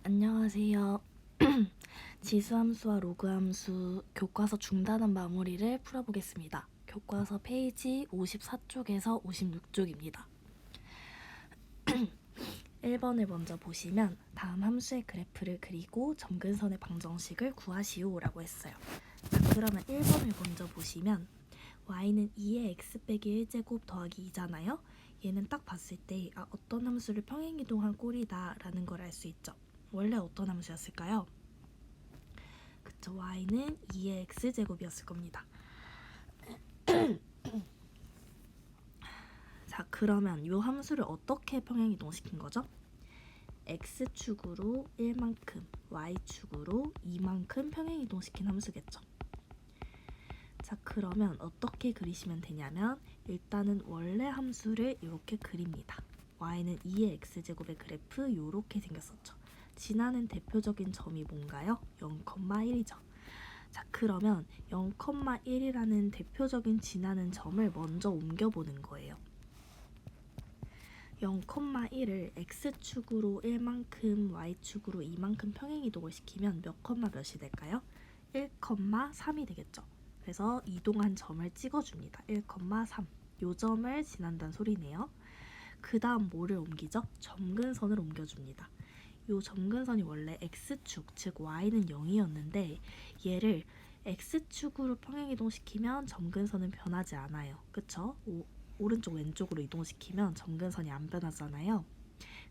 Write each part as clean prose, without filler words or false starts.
안녕하세요. 지수함수와 로그함수 교과서 중단한 마무리를 풀어보겠습니다. 교과서 페이지 54쪽에서 56쪽입니다. 1번을 먼저 보시면 다음 함수의 그래프를 그리고 점근선의 방정식을 구하시오 라고 했어요. 자, 그러면 1번을 먼저 보시면 y는 2의 x 빼기 1제곱 더하기 2잖아요. 얘는 딱 봤을 때 어떤 함수를 평행이동한 꼴이다 라는 걸 알 수 있죠. 원래 어떤 함수였을까요? 그쵸, y는 2의 x제곱이었을 겁니다. 자, 그러면 이 함수를 어떻게 평행이동시킨 거죠? x축으로 1만큼, y축으로 2만큼 평행이동시킨 함수겠죠. 자, 그러면 어떻게 그리시면 되냐면 일단은 원래 함수를 이렇게 그립니다. y는 2의 x제곱의 그래프 이렇게 생겼었죠. 지나는 대표적인 점이 뭔가요? 0,1이죠. 자, 그러면 0,1이라는 대표적인 지나는 점을 먼저 옮겨보는 거예요. 0,1을 x축으로 1만큼, y축으로 2만큼 평행이동을 시키면 몇 컴마 몇이 될까요? 1,3이 되겠죠. 그래서 이동한 점을 찍어줍니다. 1,3. 요 점을 지난다는 소리네요. 그 다음 뭐를 옮기죠? 점근선을 옮겨줍니다. 요 점근선이 원래 x축, 즉 y는 0이었는데 얘를 x축으로 평행이동시키면 점근선은 변하지 않아요. 그쵸? 오른쪽 왼쪽으로 이동시키면 점근선이 안 변하잖아요.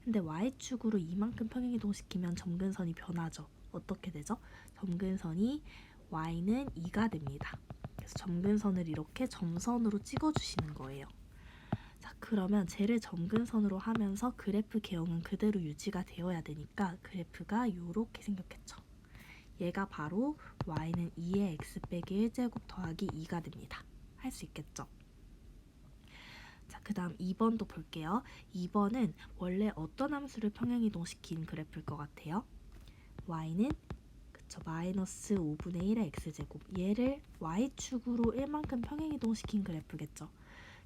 근데 y축으로 이만큼 평행이동시키면 점근선이 변하죠. 어떻게 되죠? 점근선이 y는 2가 됩니다. 그래서 점근선을 이렇게 점선으로 찍어주시는 거예요. 자, 그러면 쟤를 점근선으로 하면서 그래프 개형은 그대로 유지가 되어야 되니까 그래프가 이렇게 생겼겠죠. 얘가 바로 y는 2의 x 빼기 1제곱 더하기 2가 됩니다. 할 수 있겠죠? 자, 그 다음 2번도 볼게요. 2번은 원래 어떤 함수를 평행이동시킨 그래프일 것 같아요? y는 마이너스 5분의 1의 x제곱, 얘를 y축으로 1만큼 평행이동시킨 그래프겠죠.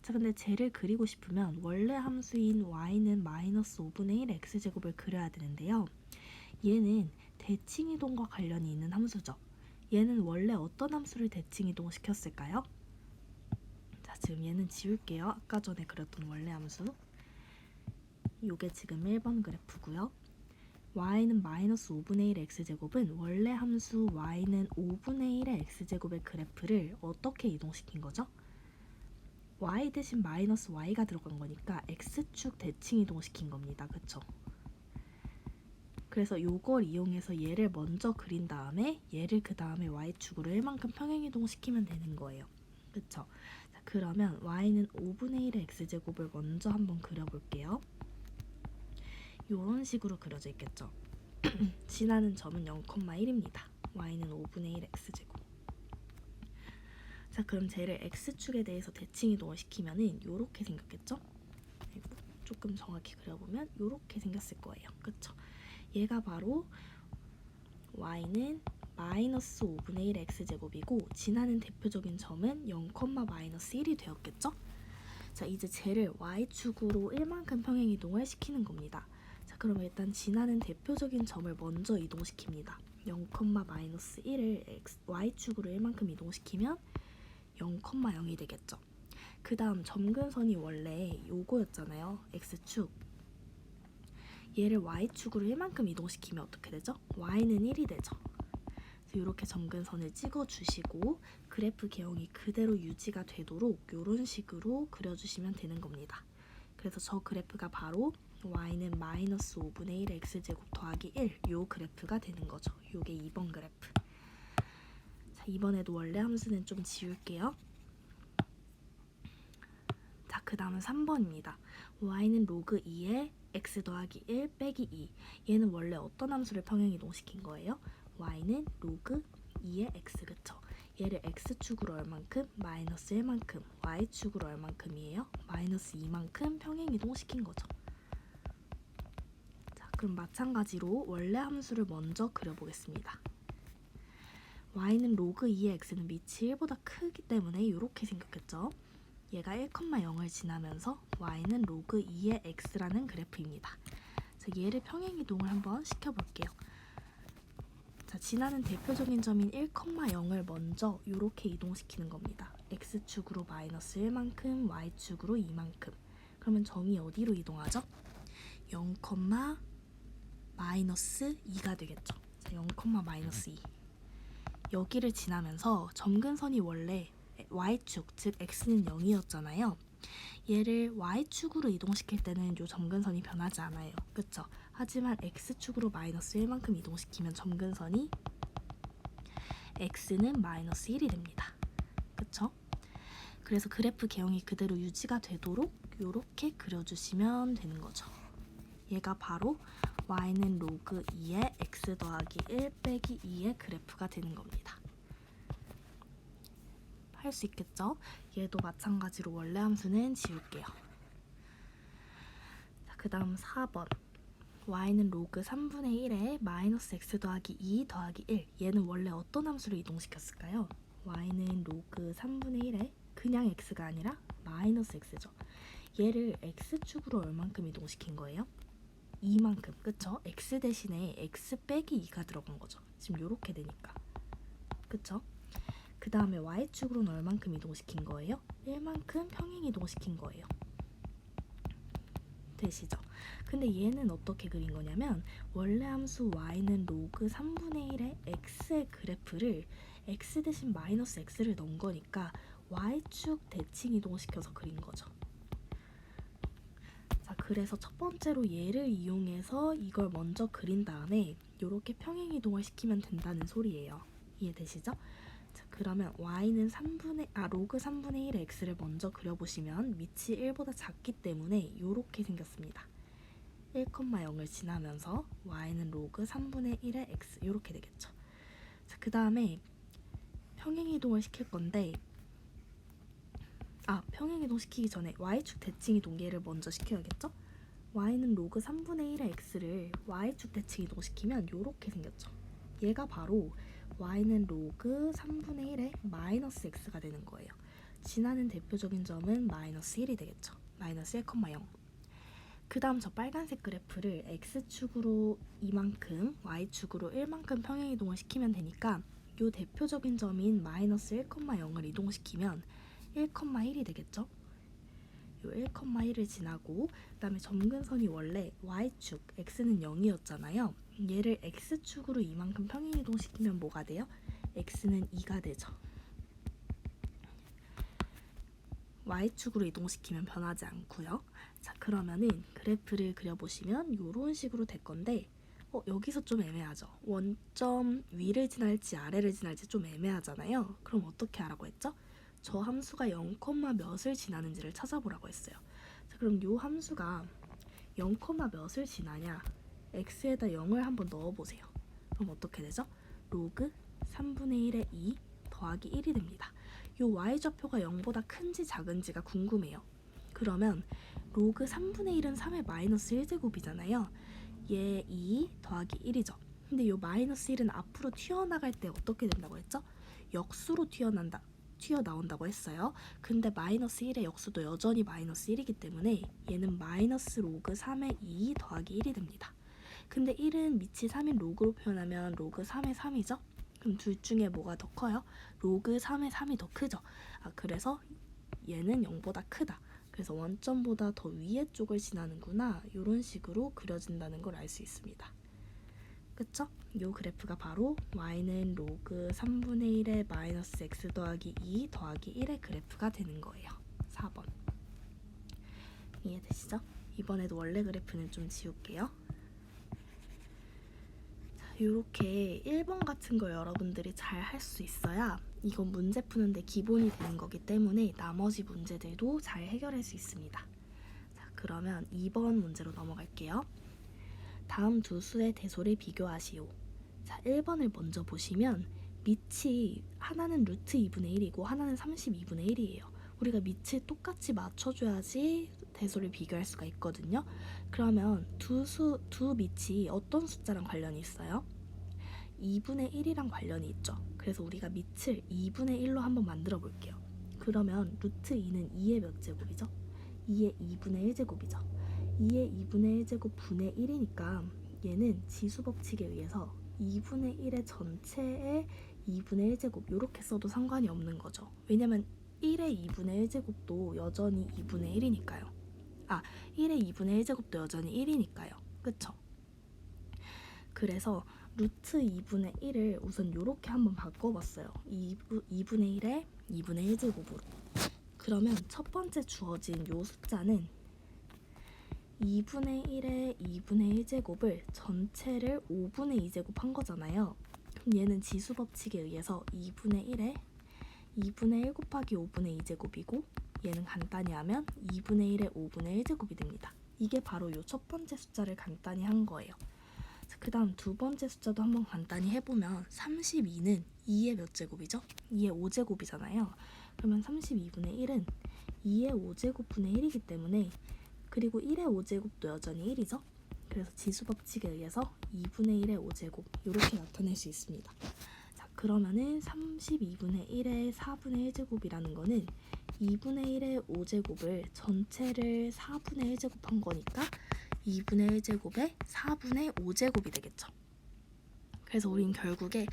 자, 근데 쟤를 그리고 싶으면 원래 함수인 y는 마이너스 5분의 1의 x제곱을 그려야 되는데요. 얘는 대칭이동과 관련이 있는 함수죠. 얘는 원래 어떤 함수를 대칭이동시켰을까요? 자, 지금 얘는 지울게요. 아까 전에 그렸던 원래 함수. 요게 지금 1번 그래프고요. y는 마이너스 5분의 1의 x제곱은 원래 함수 y는 5분의 1의 x제곱의 그래프를 어떻게 이동시킨 거죠? y 대신 마이너스 y가 들어간 거니까 x축 대칭 이동시킨 겁니다. 그쵸? 그래서 요걸 이용해서 얘를 먼저 그린 다음에 얘를 그 다음에 y축으로 1만큼 평행이동시키면 되는 거예요. 그쵸? 자, 그러면 y는 5분의 1의 x제곱을 먼저 한번 그려볼게요. 요런 식으로 그려져 있겠죠. 지나는 점은 0,1입니다. y는 5분의 1 x제곱. 자, 그럼 쟤를 x축에 대해서 대칭이동을 시키면은 요렇게 생겼겠죠? 조금 정확히 그려보면 요렇게 생겼을 거예요. 그쵸? 얘가 바로 y는 마이너스 5분의 1 x제곱이고 지나는 대표적인 점은 0,-1이 되었겠죠? 자, 이제 쟤를 y축으로 1만큼 평행이동을 시키는 겁니다. 자, 그럼 일단 지나는 대표적인 점을 먼저 이동시킵니다. 0,-1을 y축으로 1만큼 이동시키면 0,0이 되겠죠. 그 다음 점근선이 원래 요거였잖아요. x축. 얘를 y축으로 1만큼 이동시키면 어떻게 되죠? y는 1이 되죠. 이렇게 점근선을 찍어주시고 그래프 개형이 그대로 유지가 되도록 이런 식으로 그려주시면 되는 겁니다. 그래서 저 그래프가 바로 y는 마이너스 5분의 1의 x제곱 더하기 1 요 그래프가 되는 거죠. 요게 2번 그래프. 자, 이번에도 원래 함수는 좀 지울게요. 자, 그 다음은 3번입니다. y는 로그 2의 x 더하기 1 빼기 2. 얘는 원래 어떤 함수를 평행이동시킨 거예요? y는 로그 2의 x, 그쵸? 얘를 x축으로 얼만큼? 마이너스 1만큼. y축으로 얼만큼이에요? 마이너스 2만큼 평행이동시킨 거죠. 자, 그럼 마찬가지로 원래 함수를 먼저 그려보겠습니다. y는 로그 2의 x는 밑이 1보다 크기 때문에 이렇게 생겼겠죠? 얘가 1,0을 지나면서 y는 로그 2의 x라는 그래프입니다. 자, 그래서 얘를 평행이동을 한번 시켜볼게요. 자, 지나는 대표적인 점인 1,0을 먼저 이렇게 이동시키는 겁니다. x축으로 마이너스 1만큼, y축으로 2만큼. 그러면 점이 어디로 이동하죠? 0, 마이너스 2가 되겠죠. 자, 0, 마이너스 2. 여기를 지나면서 점근선이 원래 y축, 즉 x는 0이었잖아요. 얘를 y축으로 이동시킬 때는 이 점근선이 변하지 않아요. 그쵸? 하지만 x축으로 마이너스 1만큼 이동시키면 점근선이 x는 마이너스 1이 됩니다. 그쵸? 그래서 그래프 개형이 그대로 유지가 되도록 이렇게 그려주시면 되는 거죠. 얘가 바로 y는 로그 2의 x 더하기 1 빼기 2의 그래프가 되는 겁니다. 할 수 있겠죠? 얘도 마찬가지로 원래 함수는 지울게요. 그 다음 4번 y는 로그 3분의 1에 마이너스 x 더하기 2 더하기 1. 얘는 원래 어떤 함수를 이동시켰을까요? y는 로그 3분의 1에 그냥 x가 아니라 마이너스 x죠. 얘를 x축으로 얼만큼 이동시킨 거예요? 2만큼, 그쵸? x 대신에 x 빼기 2가 들어간 거죠. 지금 요렇게 되니까. 그쵸? 그 다음에 y축으로는 얼만큼 이동시킨 거예요? 1만큼 평행 이동시킨 거예요. 되시죠? 근데 얘는 어떻게 그린 거냐면 원래 함수 y는 로그 3분의 1의 x의 그래프를 x 대신 마이너스 x를 넣은 거니까 y축 대칭 이동시켜서 그린 거죠. 자, 그래서 첫 번째로 얘를 이용해서 이걸 먼저 그린 다음에 이렇게 평행 이동을 시키면 된다는 소리예요. 이해되시죠? 자, 그러면 y는 로그 3분의 1의 x를 먼저 그려보시면 밑이 1보다 작기 때문에 이렇게 생겼습니다. 1,0을 지나면서 y는 로그 3분의 1의 x 이렇게 되겠죠. 자, 그 다음에 평행이동을 시킬 건데 평행이동 시키기 전에 y축 대칭 이동 얘를 먼저 시켜야겠죠? y는 로그 3분의 1의 x를 y축 대칭 이동 시키면 이렇게 생겼죠. 얘가 바로 y는 로그 3분의 1의 마이너스 x가 되는 거예요. 지나는 대표적인 점은 마이너스 1이 되겠죠. 마이너스 1,0. 그 다음 저 빨간색 그래프를 x축으로 2만큼, y축으로 1만큼 평행이동을 시키면 되니까 이 대표적인 점인 마이너스 1,0을 이동시키면 1,1이 되겠죠? 이 1,1을 지나고 그 다음에 점근선이 원래 y축, x는 0이었잖아요. 얘를 x축으로 이만큼 평행이동시키면 뭐가 돼요? x는 2가 되죠. y축으로 이동시키면 변하지 않고요. 자, 그러면은 그래프를 그려보시면 이런 식으로 될 건데 여기서 좀 애매하죠. 원점 위를 지날지 아래를 지날지 좀 애매하잖아요. 그럼 어떻게 하라고 했죠? 저 함수가 0, 몇을 지나는지를 찾아보라고 했어요. 자, 그럼 이 함수가 0, 몇을 지나냐? x에다 0을 한번 넣어보세요. 그럼 어떻게 되죠? 로그 3분의 1의 2 더하기 1이 됩니다. 이 y좌표가 0보다 큰지 작은지가 궁금해요. 그러면 로그 3분의 1은 3의 마이너스 1제곱이잖아요. 얘 2 더하기 1이죠. 근데 이 마이너스 1은 앞으로 튀어나갈 때 어떻게 된다고 했죠? 역수로 튀어나온다고 했어요. 근데 마이너스 1의 역수도 여전히 마이너스 1이기 때문에 얘는 마이너스 로그 3의 2 더하기 1이 됩니다. 근데 1은 밑이 3인 로그로 표현하면 로그 3의 3이죠? 그럼 둘 중에 뭐가 더 커요? 로그 3의 3이 더 크죠? 그래서 얘는 0보다 크다. 그래서 원점보다 더 위에 쪽을 지나는구나. 이런 식으로 그려진다는 걸 알 수 있습니다. 그쵸? 이 그래프가 바로 y는 로그 3분의 1의 마이너스 x 더하기 2 더하기 1의 그래프가 되는 거예요. 4번. 이해되시죠? 이번에도 원래 그래프는 좀 지울게요. 이렇게 1번 같은 거 여러분들이 잘 할 수 있어야 이건 문제 푸는데 기본이 되는 거기 때문에 나머지 문제들도 잘 해결할 수 있습니다. 자, 그러면 2번 문제로 넘어갈게요. 다음 두 수의 대소를 비교하시오. 자, 1번을 먼저 보시면 밑이 하나는 루트 2분의 1이고 하나는 32분의 1이에요. 우리가 밑을 똑같이 맞춰줘야지 대소를 비교할 수가 있거든요. 그러면 두 밑이 어떤 숫자랑 관련이 있어요? 2분의 1이랑 관련이 있죠. 그래서 우리가 밑을 2분의 1로 한번 만들어 볼게요. 그러면 루트 2는 2의 몇 제곱이죠? 2의 2분의 1제곱이죠. 2의 2분의 1제곱 분의 1이니까 얘는 지수법칙에 의해서 2분의 1의 전체의 2분의 1제곱 이렇게 써도 상관이 없는 거죠. 왜냐면 1의 2분의 1제곱도 여전히 2분의 1이니까요. 1의 2분의 1제곱도 여전히 1이니까요. 그쵸? 그래서 루트 2분의 1을 우선 이렇게 한번 바꿔봤어요. 2분의 1에 2분의 1제곱으로. 그러면 첫 번째 주어진 요 숫자는 2분의 1에 2분의 1제곱을 전체를 5분의 2제곱 한 거잖아요. 그럼 얘는 지수법칙에 의해서 2분의 1에 2분의 1 곱하기 5분의 2제곱이고 얘는 간단히 하면 2분의 1에 5분의 1제곱이 됩니다. 이게 바로 요 첫 번째 숫자를 간단히 한 거예요. 그 다음 두 번째 숫자도 한번 간단히 해보면 32는 2의 몇 제곱이죠? 2의 5제곱이잖아요. 그러면 32분의 1은 2의 5제곱분의 1이기 때문에 그리고 1의 5제곱도 여전히 1이죠? 그래서 지수법칙에 의해서 2분의 1의 5제곱 이렇게 나타낼 수 있습니다. 자, 그러면은 32분의 1의 4분의 1제곱이라는 거는 2분의 1의 5제곱을 전체를 4분의 1제곱 한 거니까 2분의 1제곱에 4분의 5제곱이 되겠죠. 그래서 우린 결국에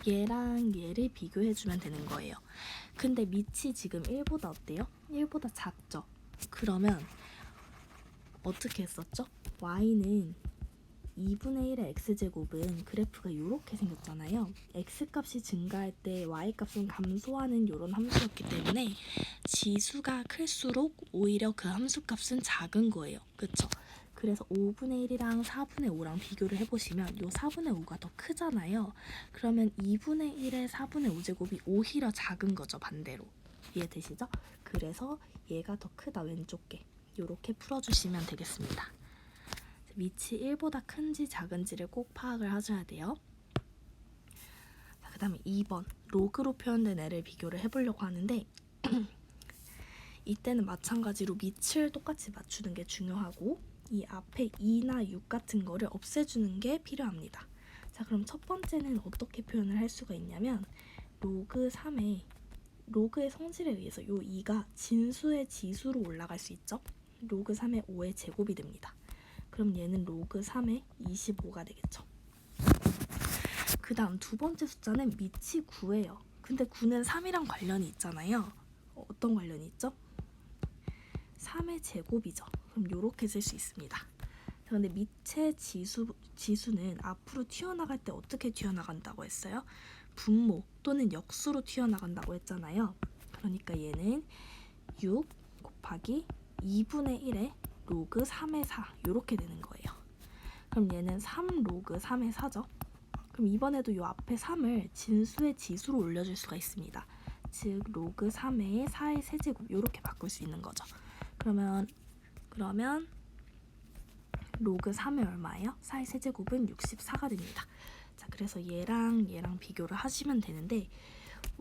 얘랑 얘를 비교해주면 되는 거예요. 근데 밑이 지금 1보다 어때요? 1보다 작죠? 그러면 어떻게 했었죠? y는 2분의 1의 x제곱은 그래프가 이렇게 생겼잖아요. x값이 증가할 때 y값은 감소하는 이런 함수였기 때문에 지수가 클수록 오히려 그 함수값은 작은 거예요. 그쵸? 그래서 5분의 1이랑 4분의 5랑 비교를 해보시면 요 4분의 5가 더 크잖아요. 그러면 2분의 1의 4분의 5제곱이 오히려 작은 거죠. 반대로. 이해되시죠? 그래서 얘가 더 크다. 왼쪽 게. 요렇게 풀어주시면 되겠습니다. 밑이 1보다 큰지 작은지를 꼭 파악을 하셔야 돼요. 그 다음에 2번 로그로 표현된 애를 비교를 해보려고 하는데 이때는 마찬가지로 밑을 똑같이 맞추는 게 중요하고 이 앞에 2나 6 같은 거를 없애주는 게 필요합니다. 자, 그럼 첫 번째는 어떻게 표현을 할 수가 있냐면 로그 3의 로그의 성질에 의해서 이 2가 진수의 지수로 올라갈 수 있죠. 로그 3의 5의 제곱이 됩니다. 그럼 얘는 로그 3의 25가 되겠죠. 그 다음 두 번째 숫자는 밑이 9예요. 근데 9는 3이랑 관련이 있잖아요. 어떤 관련이 있죠? 3의 제곱이죠. 그럼 이렇게 쓸 수 있습니다. 그런데 밑의 지수는 앞으로 튀어나갈 때 어떻게 튀어나간다고 했어요? 분모 또는 역수로 튀어나간다고 했잖아요. 그러니까 얘는 6 곱하기 2분의 1의 로그 3의 4 이렇게 되는 거예요. 그럼 얘는 3 로그 3의 4죠. 그럼 이번에도 이 앞에 3을 진수의 지수로 올려줄 수가 있습니다. 즉 로그 3의 4의 세제곱 이렇게 바꿀 수 있는 거죠. 그러면 로그 3의 얼마예요? 4의 세제곱은 64가 됩니다. 자, 그래서 얘랑 비교를 하시면 되는데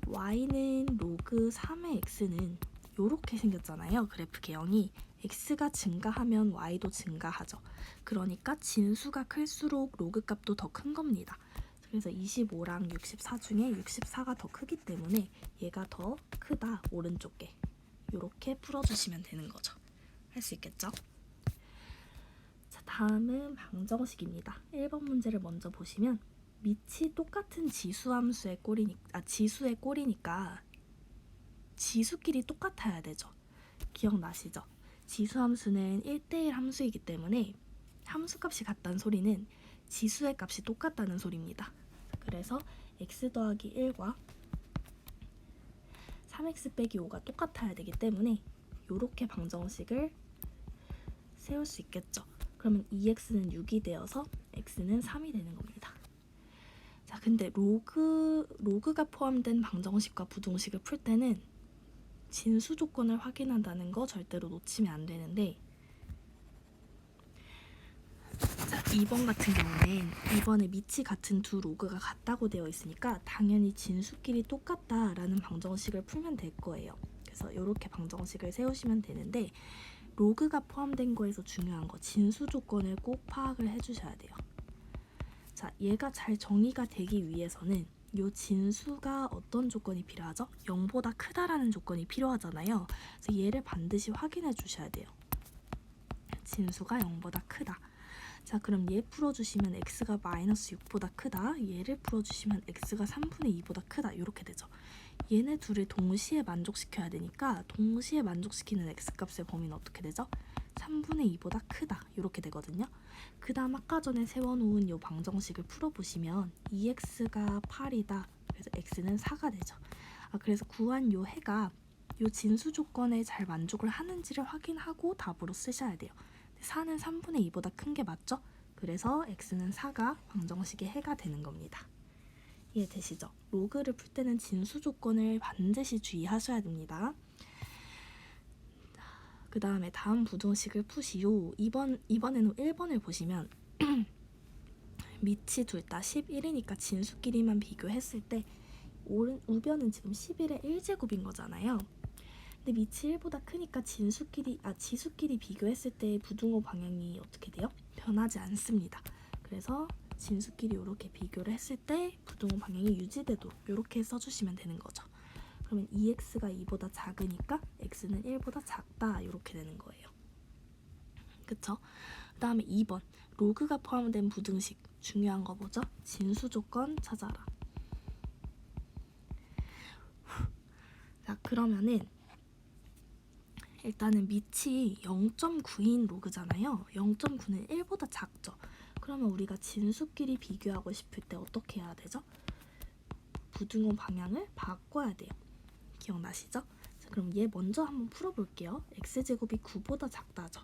y는 로그 3의 x는 이렇게 생겼잖아요. 그래프 개형이 x가 증가하면 y도 증가하죠. 그러니까 진수가 클수록 로그 값도 더 큰 겁니다. 그래서 25랑 64 중에 64가 더 크기 때문에 얘가 더 크다. 오른쪽 게. 이렇게 풀어주시면 되는 거죠. 할 수 있겠죠? 자, 다음은 방정식입니다. 1번 문제를 먼저 보시면 밑이 똑같은 지수의 꼴이니까 지수끼리 똑같아야 되죠. 기억나시죠? 지수함수는 1대1 함수이기 때문에 함수값이 같다는 소리는 지수의 값이 똑같다는 소리입니다. 그래서 x 더하기 1과 3x 빼기 5가 똑같아야 되기 때문에 이렇게 방정식을 세울 수 있겠죠. 그러면 2x는 6이 되어서 x는 3이 되는 겁니다. 자, 근데 로그가 포함된 방정식과 부등식을 풀 때는 진수 조건을 확인한다는 거 절대로 놓치면 안 되는데 자, 2번 같은 경우는 이번에 밑이 같은 두 로그가 같다고 되어 있으니까 당연히 진수끼리 똑같다라는 방정식을 풀면 될 거예요. 그래서 이렇게 방정식을 세우시면 되는데 로그가 포함된 거에서 중요한 거 진수 조건을 꼭 파악을 해주셔야 돼요. 자, 얘가 잘 정의가 되기 위해서는 요 진수가 어떤 조건이 필요하죠? 0보다 크다라는 조건이 필요하잖아요. 그래서 얘를 반드시 확인해 주셔야 돼요. 진수가 0보다 크다. 자, 그럼 얘 풀어주시면 x가 마이너스 6보다 크다. 얘를 풀어주시면 x가 3분의 2보다 크다. 이렇게 되죠. 얘네 둘을 동시에 만족시켜야 되니까 동시에 만족시키는 x값의 범위는 어떻게 되죠? 3분의 2보다 크다. 이렇게 되거든요. 그 다음 아까 전에 세워놓은 이 방정식을 풀어보시면 2x가 8이다. 그래서 x는 4가 되죠. 그래서 구한 요 해가 요 진수 조건에 잘 만족을 하는지를 확인하고 답으로 쓰셔야 돼요. 4는 3분의 2보다 큰 게 맞죠? 그래서 x는 4가 방정식의 해가 되는 겁니다. 이해되시죠? 로그를 풀 때는 진수 조건을 반드시 주의하셔야 됩니다. 그 다음에 다음 부등식을 푸시오. 이번에는 1번을 보시면 밑이 둘 다 11이니까 진수끼리만 비교했을 때 우변은 지금 11의 1제곱인 거잖아요. 근데 밑이 1보다 크니까 지수끼리 비교했을 때 부등호 방향이 어떻게 돼요? 변하지 않습니다. 그래서 진수끼리 이렇게 비교를 했을 때 부등호 방향이 유지되도록 이렇게 써주시면 되는 거죠. 그러면 2x가 2보다 작으니까 x는 1보다 작다 이렇게 되는 거예요. 그쵸? 그 다음에 2번 로그가 포함된 부등식 중요한 거 뭐죠? 진수 조건 찾아라. 자, 그러면은 일단은 밑이 0.9인 로그잖아요. 0.9는 1보다 작죠. 그러면 우리가 진수끼리 비교하고 싶을 때 어떻게 해야 되죠? 부등호 방향을 바꿔야 돼요. 기억나시죠? 자, 그럼 얘 먼저 한번 풀어볼게요. x제곱이 9보다 작다죠.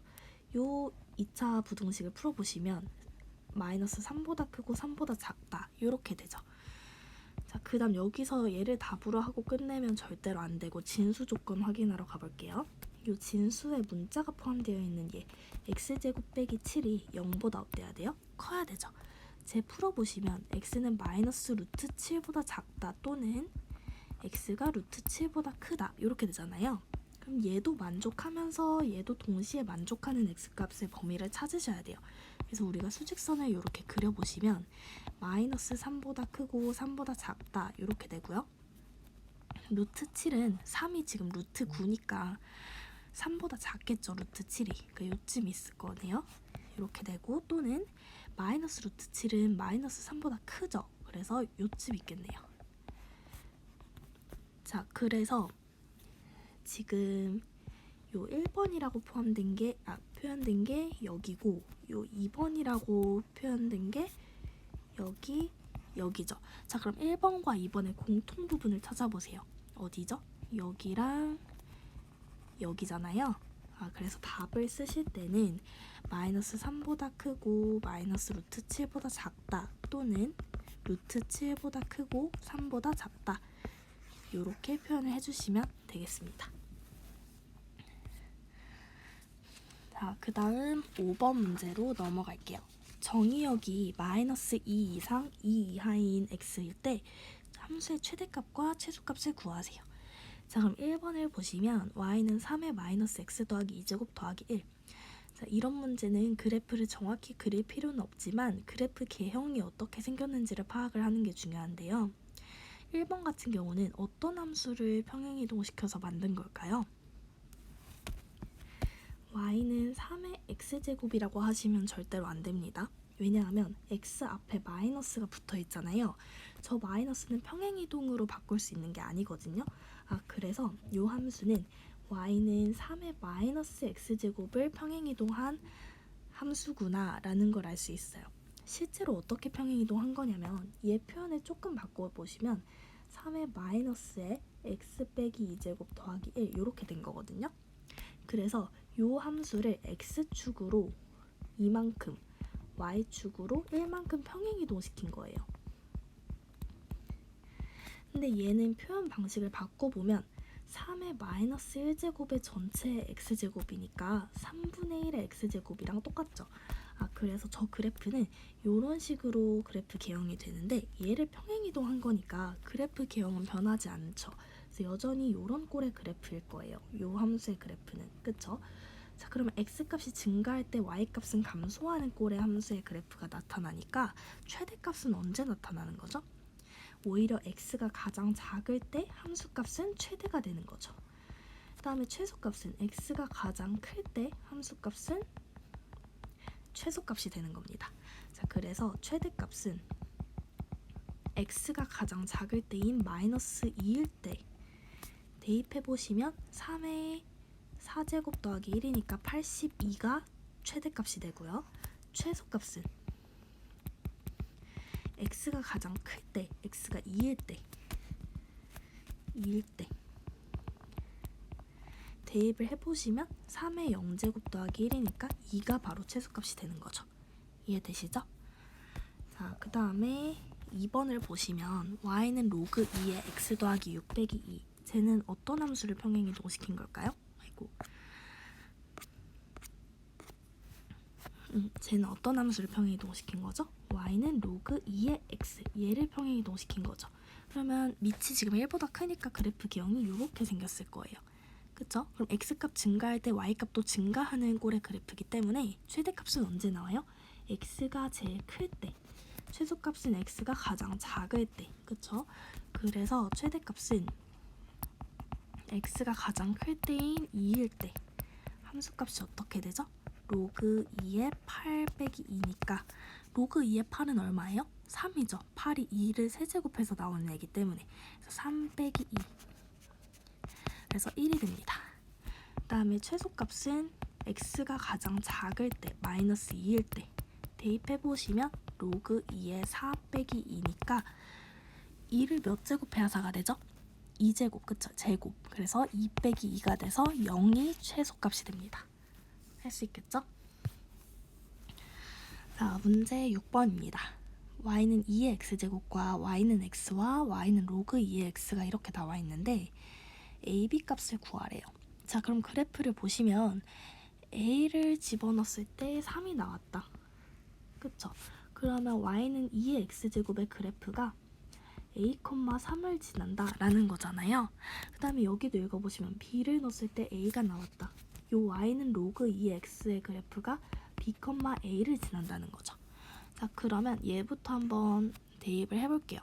요 2차 부등식을 풀어보시면 마이너스 3보다 크고 3보다 작다 이렇게 되죠. 자, 그 다음 여기서 얘를 답으로 하고 끝내면 절대로 안 되고 진수 조건 확인하러 가볼게요. 요 진수에 문자가 포함되어 있는 얘 x제곱 빼기 7이 0보다 어때야 돼요? 커야 되죠. 제 풀어보시면 x는 마이너스 루트 7보다 작다 또는 x가 루트 7보다 크다 이렇게 되잖아요. 그럼 얘도 만족하면서 얘도 동시에 만족하는 x값의 범위를 찾으셔야 돼요. 그래서 우리가 수직선을 이렇게 그려보시면 마이너스 3보다 크고 3보다 작다 이렇게 되고요. 루트 7은 3이 지금 루트 9니까 3보다 작겠죠. 루트 7이. 그러니까 요쯤 있을 거네요. 이렇게 되고 또는 마이너스 루트 7은 마이너스 3보다 크죠. 그래서 요쯤 있겠네요. 자, 그래서 지금 요 1번이라고 표현된 게 여기고 요 2번이라고 표현된 게 여기죠. 자, 그럼 1번과 2번의 공통 부분을 찾아보세요. 어디죠? 여기랑 여기잖아요. 그래서 답을 쓰실 때는 마이너스 3보다 크고 마이너스 루트 7보다 작다 또는 루트 7보다 크고 3보다 작다 이렇게 표현을 해주시면 되겠습니다. 자, 그 다음 5번 문제로 넘어갈게요. 정의역이 마이너스 2 이상 2 이하인 x일 때 함수의 최대값과 최소값을 구하세요. 자, 그럼 1번을 보시면 y는 3의 마이너스 x 더하기 2제곱 더하기 1. 자, 이런 문제는 그래프를 정확히 그릴 필요는 없지만 그래프 개형이 어떻게 생겼는지를 파악을 하는 게 중요한데요. 1번 같은 경우는 어떤 함수를 평행이동시켜서 만든 걸까요? y는 3의 x제곱이라고 하시면 절대로 안 됩니다. 왜냐하면 x 앞에 마이너스가 붙어 있잖아요. 저 마이너스는 평행이동으로 바꿀 수 있는 게 아니거든요. 그래서 이 함수는 y는 3의 마이너스 x제곱을 평행이동한 함수구나 라는 걸 알 수 있어요. 실제로 어떻게 평행이동한 거냐면 얘 표현을 조금 바꿔보시면 3의 마이너스에 x 빼기 2제곱 더하기 1 이렇게 된 거거든요. 그래서 이 함수를 x축으로 이만큼 y축으로 1만큼 평행이동시킨 거예요. 근데 얘는 표현 방식을 바꿔보면 3의 마이너스 1제곱의 전체 x제곱이니까 3분의 1의 x제곱이랑 똑같죠. 그래서 저 그래프는 이런 식으로 그래프 개형이 되는데 얘를 평행이동한 거니까 그래프 개형은 변하지 않죠. 그래서 여전히 이런 꼴의 그래프일 거예요. 이 함수의 그래프는. 그쵸? 자, 그러면 x값이 증가할 때 y값은 감소하는 꼴의 함수의 그래프가 나타나니까 최대값은 언제 나타나는 거죠? 오히려 x가 가장 작을 때 함수값은 최대가 되는 거죠. 그 다음에 최소값은 x가 가장 클 때 함수값은 최소값이 되는 겁니다. 자, 그래서 최대값은 x가 가장 작을 때인 마이너스 2일 때 대입해보시면 3의 4제곱 더하기 1이니까 82가 최대값이 되고요. 최소값은 x가 가장 클 때, x가 2일 때 대입을 해보시면 3의 0제곱 더하기 1이니까 2가 바로 최소값이 되는 거죠. 이해되시죠? 자, 그 다음에 2번을 보시면 y는 로그 2의 x 더하기 6 빼기 2. 쟤는 어떤 함수를 평행이동시킨 걸까요? 아이고. 쟤는 어떤 함수를 평행이동시킨 거죠? y는 로그 2의 x. 얘를 평행이동시킨 거죠. 그러면 밑이 지금 1보다 크니까 그래프 기형이 이렇게 생겼을 거예요. 그쵸? 그럼 x값 증가할 때 y값도 증가하는 꼴의 그래프이기 때문에 최대값은 언제 나와요? x가 제일 클 때, 최소값은 x가 가장 작을 때, 그쵸? 그래서 최대값은 x가 가장 클 때인 2일 때 함수값이 어떻게 되죠? 로그 2의 8 빼기 2니까 로그 2의 8은 얼마예요? 3이죠. 8이 2를 세제곱해서 나오는 애기 때문에 그래서 3 빼기 2 그래서 1이 됩니다. 그 다음에 최소값은 x가 가장 작을 때 마이너스 2일 때 대입해보시면 로그 2의 4 빼기 2니까 2를 몇 제곱해야 4가 되죠? 2제곱, 그쵸? 제곱. 그래서 2 빼기 2가 돼서 0이 최소값이 됩니다. 할 수 있겠죠? 자, 문제 6번입니다. y는 2의 x제곱과 y는 x와 y는 로그 2의 x가 이렇게 나와 있는데 ab 값을 구하래요. 자, 그럼 그래프를 보시면 a를 집어넣었을 때 3이 나왔다. 그쵸? 그러면 y는 2의 x제곱의 그래프가 a, 3을 지난다 라는 거잖아요. 그 다음에 여기도 읽어보시면 b를 넣었을 때 a가 나왔다. 요 y는 로그 2의 x의 그래프가 b, a를 지난다는 거죠. 자, 그러면 얘부터 한번 대입을 해볼게요.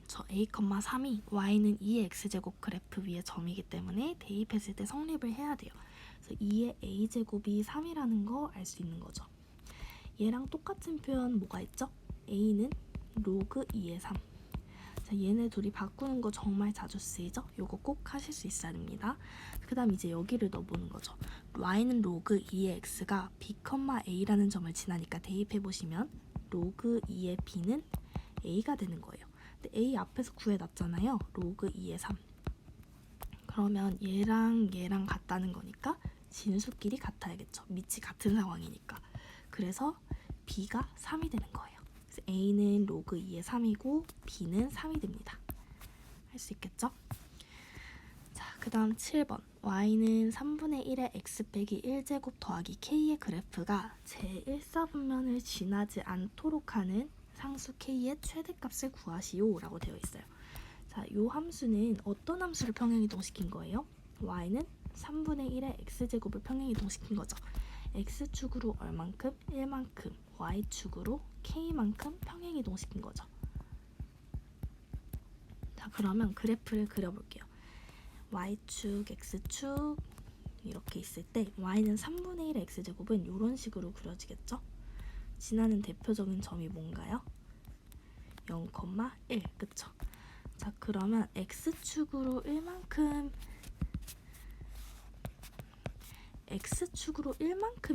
저 a, 3이 y는 2의 x제곱 그래프 위의 점이기 때문에 대입했을 때 성립을 해야 돼요. 그래서 2의 a제곱이 3이라는 거 알 수 있는 거죠. 얘랑 똑같은 표현 뭐가 있죠? a는 로그 2의 3. 자, 얘네 둘이 바꾸는 거 정말 자주 쓰이죠? 요거 꼭 하실 수 있어야 됩니다. 그 다음 이제 여기를 넣어보는 거죠. y는 로그 2의 x가 b, a라는 점을 지나니까 대입해보시면 로그 2의 b는 a가 되는 거예요. 근데 a 앞에서 구해놨잖아요. 로그 2의 3. 그러면 얘랑 얘랑 같다는 거니까 진수끼리 같아야겠죠. 밑이 같은 상황이니까. 그래서 b가 3이 되는 거예요. 그래서 a는 로그 2의 3이고 b는 3이 됩니다. 할 수 있겠죠? 자, 그 다음 7번. y는 3분의 1의 x 빼기 1제곱 더하기 k의 그래프가 제1사분면을 지나지 않도록 하는 상수 k의 최대값을 구하시오 라고 되어 있어요. 자, 요 함수는 어떤 함수를 평행이동시킨 거예요? y는 3분의 1의 x제곱을 평행이동시킨 거죠. x축으로 얼만큼? 1만큼, y축으로 k만큼 평행이동시킨 거죠. 자, 그러면 그래프를 그려볼게요. y축, x축 이렇게 있을 때 y는 3분의 1의 x제곱은 이런 식으로 그려지겠죠? 지나는 대표적인 점이 뭔가요? 0,1, 그쵸? 자, 그러면 x축으로 1만큼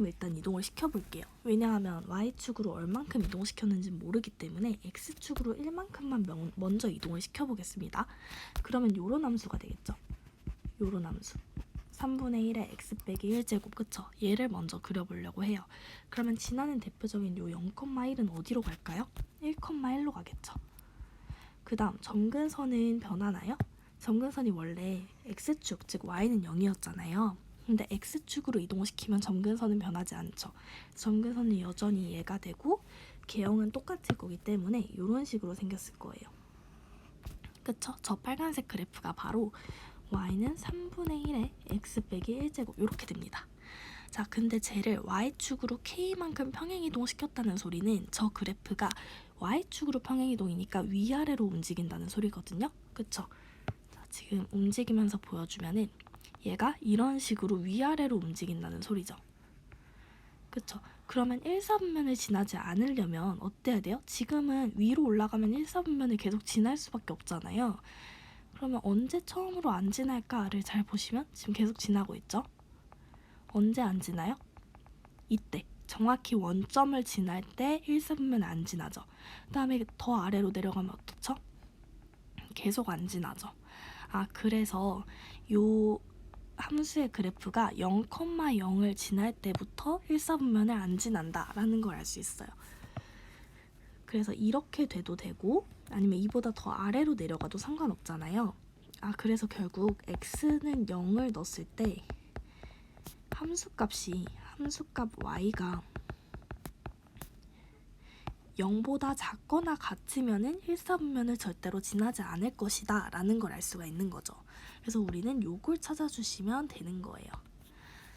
일단 이동을 시켜볼게요. 왜냐하면 y축으로 얼만큼 이동시켰는지 모르기 때문에 x축으로 1만큼만 먼저 이동을 시켜보겠습니다. 그러면 요런 함수가 되겠죠. 요런 함수 3분의 1의 x 빼기 1제곱, 그쵸? 얘를 먼저 그려보려고 해요. 그러면 지나는 대표적인 요 0,1은 어디로 갈까요? 1,1로 가겠죠. 그 다음 점근선은 변하나요? 점근선이 원래 x축, 즉 y는 0이었잖아요. 근데 x축으로 이동시키면 점근선은 변하지 않죠. 점근선은 여전히 얘가 되고 개형은 똑같을 거기 때문에 이런 식으로 생겼을 거예요. 그쵸? 저 빨간색 그래프가 바로 y는 3분의 1의 x 빼기 1제곱 이렇게 됩니다. 자, 근데 쟤를 y축으로 k만큼 평행이동시켰다는 소리는 저 그래프가 y축으로 평행이동이니까 위아래로 움직인다는 소리거든요. 그쵸? 자, 지금 움직이면서 보여주면은 얘가 이런 식으로 위아래로 움직인다는 소리죠. 그쵸? 그러면 1, 4분면을 지나지 않으려면 어때야 돼요? 지금은 위로 올라가면 1, 4분면을 계속 지날 수밖에 없잖아요. 그러면 언제 처음으로 안 지날까를 잘 보시면 지금 계속 지나고 있죠? 언제 안 지나요? 이때 정확히 원점을 지날 때 1, 4분면 안 지나죠. 그 다음에 더 아래로 내려가면 어떻죠? 계속 안 지나죠. 그래서 요 함수의 그래프가 0,0을 지날 때부터 1, 4분면을 안 지난다라는 걸 알 수 있어요. 그래서 이렇게 돼도 되고 아니면 이보다 더 아래로 내려가도 상관없잖아요. 그래서 결국 x는 0을 넣었을 때 함수값 y가 0보다 작거나 같으면은 1, 4분면을 절대로 지나지 않을 것이다 라는 걸 알 수가 있는 거죠. 그래서 우리는 요걸 찾아주시면 되는 거예요.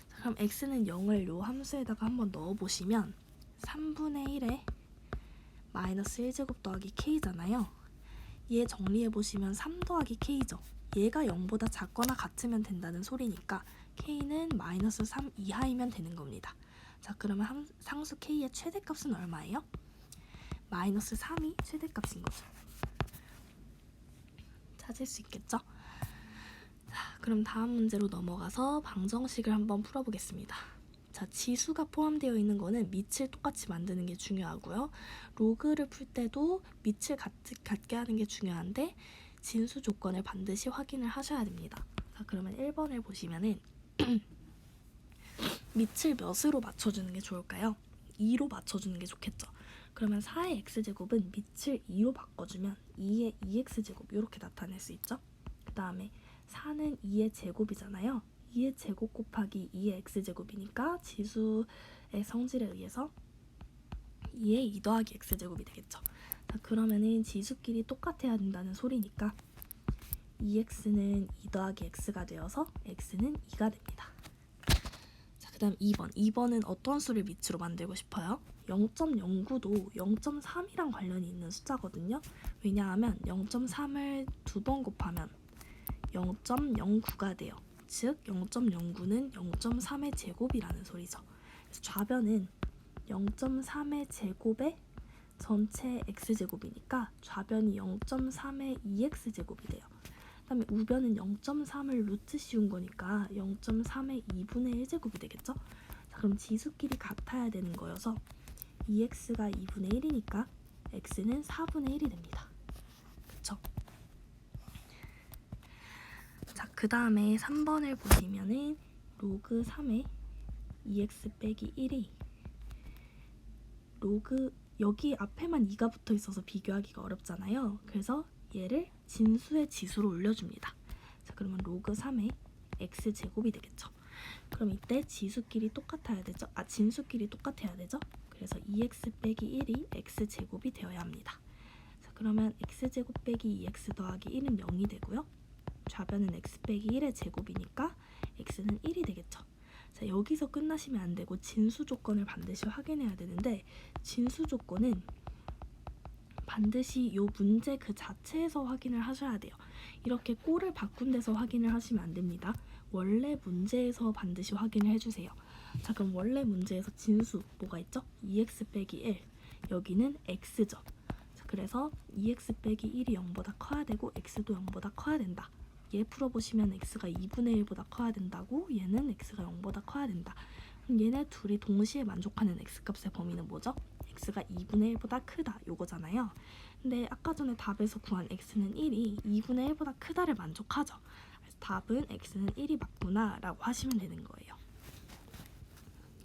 자, 그럼 x는 0을 요 함수에다가 한번 넣어보시면 3분의 1에 마이너스 1제곱 더하기 k잖아요. 얘 정리해보시면 3 더하기 k죠. 얘가 0보다 작거나 같으면 된다는 소리니까 k는 마이너스 3 이하이면 되는 겁니다. 자, 그러면 상수 k의 최대값은 얼마예요? 마이너스 3이 최대값인 거죠. 찾을 수 있겠죠? 자, 그럼 다음 문제로 넘어가서 방정식을 한번 풀어보겠습니다. 자, 지수가 포함되어 있는 거는 밑을 똑같이 만드는 게 중요하고요. 로그를 풀 때도 밑을 같게 하는 게 중요한데 진수 조건을 반드시 확인을 하셔야 됩니다. 자, 그러면 1번을 보시면은 밑을 몇으로 맞춰주는 게 좋을까요? 2로 맞춰주는 게 좋겠죠. 그러면 4의 x제곱은 밑을 2로 바꿔주면 2의 2x제곱 이렇게 나타낼 수 있죠. 그 다음에 4는 2의 제곱이잖아요. 2의 제곱 곱하기 2의 x제곱이니까 지수의 성질에 의해서 2의 2 더하기 x제곱이 되겠죠. 자, 그러면은 지수끼리 똑같아야 된다는 소리니까 2x는 2 더하기 x가 되어서 x는 2가 됩니다. 자, 그 다음 2번은 어떤 수를 밑으로 만들고 싶어요? 0.09도 0.3이랑 관련이 있는 숫자거든요. 왜냐하면 0.3을 2번 곱하면 0.09가 돼요. 즉 0.09는 0.3의 제곱이라는 소리죠. 그래서 좌변은 0.3의 제곱의 전체 x제곱이니까 좌변이 0.3의 2x제곱이 돼요. 그 다음에 우변은 0.3을 루트 씌운 거니까 0.3의 2분의 1제곱이 되겠죠? 자, 그럼 지수끼리 같아야 되는 거여서 2x가 2분의 1이니까 x는 4분의 1이 됩니다. 그쵸? 자, 그 다음에 3번을 보시면은 로그 3의 2x 빼기 1이 로그 여기 앞에만 2가 붙어 있어서 비교하기가 어렵잖아요. 그래서 얘를 진수의 지수로 올려줍니다. 자, 그러면 로그 3의 x제곱이 되겠죠. 그럼 이때 지수끼리 똑같아야 되죠. 진수끼리 똑같아야 되죠. 그래서 2x 빼기 1이 x제곱이 되어야 합니다. 자, 그러면 x제곱 빼기 2x 더하기 1은 0이 되고요. 좌변은 x 빼기 1의 제곱이니까 x는 1이 되겠죠. 자, 여기서 끝나시면 안 되고 진수 조건을 반드시 확인해야 되는데 진수 조건은 반드시 이 문제 그 자체에서 확인을 하셔야 돼요. 이렇게 꼴을 바꾼 데서 확인을 하시면 안 됩니다. 원래 문제에서 반드시 확인을 해주세요. 자, 그럼 원래 문제에서 진수 뭐가 있죠? 2x 빼기 1 여기는 x죠. 자, 그래서 2x 빼기 1이 0보다 커야 되고 x도 0보다 커야 된다. 얘 풀어보시면 x가 2분의 1보다 커야 된다고 얘는 x가 0보다 커야 된다. 그럼 얘네 둘이 동시에 만족하는 x값의 범위는 뭐죠? x가 2분의 1보다 크다 요거잖아요. 근데 아까 전에 답에서 구한 x는 1이 2분의 1보다 크다를 만족하죠. 그래서 답은 x는 1이 맞구나 라고 하시면 되는 거예요.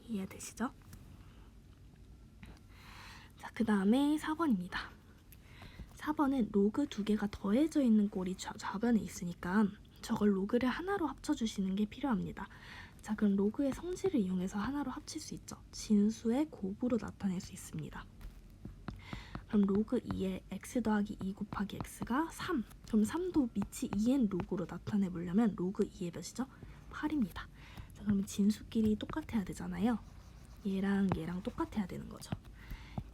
이해되시죠? 자, 그 다음에 4번입니다. 4번은 로그 두 개가 더해져 있는 꼴이 좌변에 있으니까 저걸 로그를 하나로 합쳐주시는 게 필요합니다. 자, 그럼 로그의 성질을 이용해서 하나로 합칠 수 있죠. 진수의 곱으로 나타낼 수 있습니다. 그럼 로그 2에 x 더하기 2 곱하기 x가 3. 그럼 3도 밑이 2의 로그로 나타내 보려면 로그 2의 몇이죠? 8입니다. 자, 그러면 진수끼리 똑같아야 되잖아요. 얘랑 얘랑 똑같아야 되는 거죠.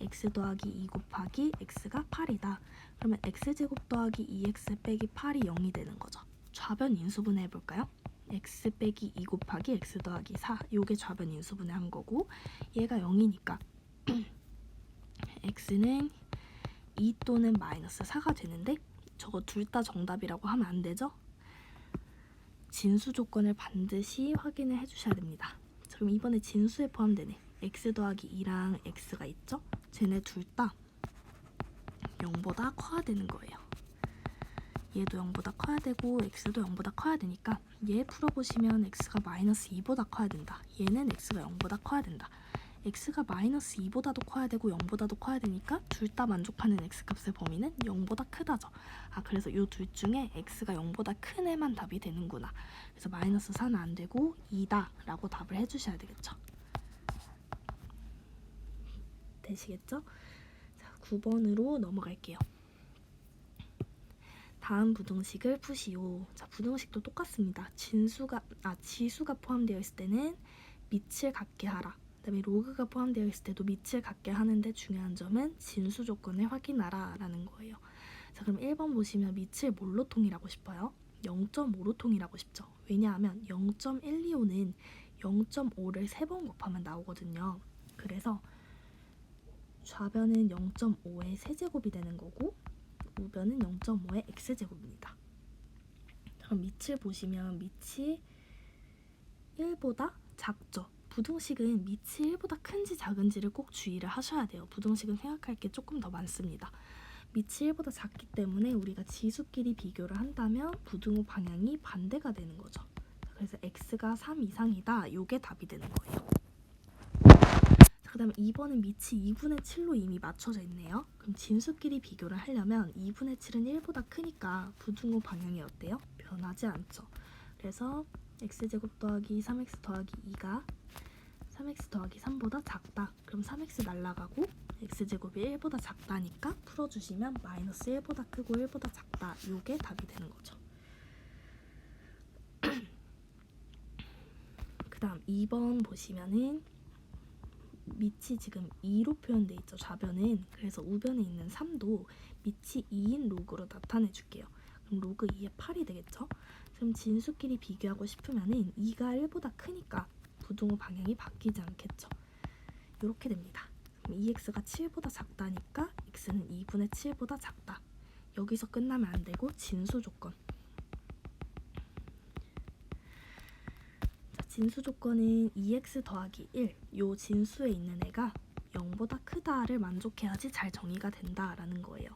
x 더하기 2 곱하기 x가 8이다. 그러면 x제곱 더하기 2x 빼기 8이 0이 되는 거죠. 좌변 인수분해 해볼까요? x 빼기 2 곱하기 x 더하기 4 요게 좌변 인수분해 한 거고 얘가 0이니까 x는 2 또는 마이너스 4가 되는데 저거 둘 다 정답이라고 하면 안 되죠? 진수 조건을 반드시 확인을 해주셔야 됩니다. 자, 그럼 이번에 진수에 포함되네 x 더하기 2랑 x가 있죠? 쟤네 둘 다 0보다 커야 되는 거예요. 얘도 0보다 커야 되고 x도 0보다 커야 되니까 얘 풀어보시면 x가 마이너스 2보다 커야 된다. 얘는 x가 0보다 커야 된다. x가 마이너스 2보다도 커야 되고 0보다도 커야 되니까 둘 다 만족하는 x값의 범위는 0보다 크다죠. 그래서 이 둘 중에 x가 0보다 큰 애만 답이 되는구나. 그래서 마이너스 4는 안 되고 2다 라고 답을 해주셔야 되겠죠. 되시겠죠? 자, 9번으로 넘어갈게요. 다음 부등식을 푸시오. 자, 부등식도 똑같습니다. 지수가 포함되어 있을 때는 밑을 같게 하라. 그다음에 로그가 포함되어 있을 때도 밑을 같게 하는데 중요한 점은 진수 조건을 확인하라 라는 거예요. 자, 그럼 1번 보시면 밑을 뭘로 통일하고 싶어요? 0.5로 통일하고 싶죠. 왜냐하면 0.125는 0.5를 3번 곱하면 나오거든요. 그래서 좌변은 0.5의 세제곱이 되는 거고 우변은 0.5의 x제곱입니다. 그럼 밑을 보시면 밑이 1보다 작죠. 부등식은 밑이 1보다 큰지 작은지를 꼭 주의를 하셔야 돼요. 부등식은 생각할 게 조금 더 많습니다. 밑이 1보다 작기 때문에 우리가 지수끼리 비교를 한다면 부등호 방향이 반대가 되는 거죠. 그래서 x가 3 이상이다. 요게 답이 되는 거예요. 그 다음에 2번은 밑이 2분의 7로 이미 맞춰져 있네요. 그럼 진수끼리 비교를 하려면 2분의 7은 1보다 크니까 부등호 방향이 어때요? 변하지 않죠. 그래서 x제곱 더하기 3x 더하기 2가 3x 더하기 3보다 작다. 그럼 3x 날라가고 x제곱이 1보다 작다니까 풀어주시면 마이너스 1보다 크고 1보다 작다. 요게 답이 되는 거죠. 그 다음 2번 보시면은 밑이 지금 2로 표현되어 있죠. 좌변은. 그래서 우변에 있는 3도 밑이 2인 로그로 나타내 줄게요. 그럼 로그 2의 8이 되겠죠. 그럼 진수끼리 비교하고 싶으면은 2가 1보다 크니까 부등호 방향이 바뀌지 않겠죠. 이렇게 됩니다. 그럼 2x가 7보다 작다니까 x는 2분의 7보다 작다. 여기서 끝나면 안 되고 진수 조건. 진수 조건은 2x 더하기 1, 요 진수에 있는 애가 0보다 크다를 만족해야지 잘 정의가 된다라는 거예요.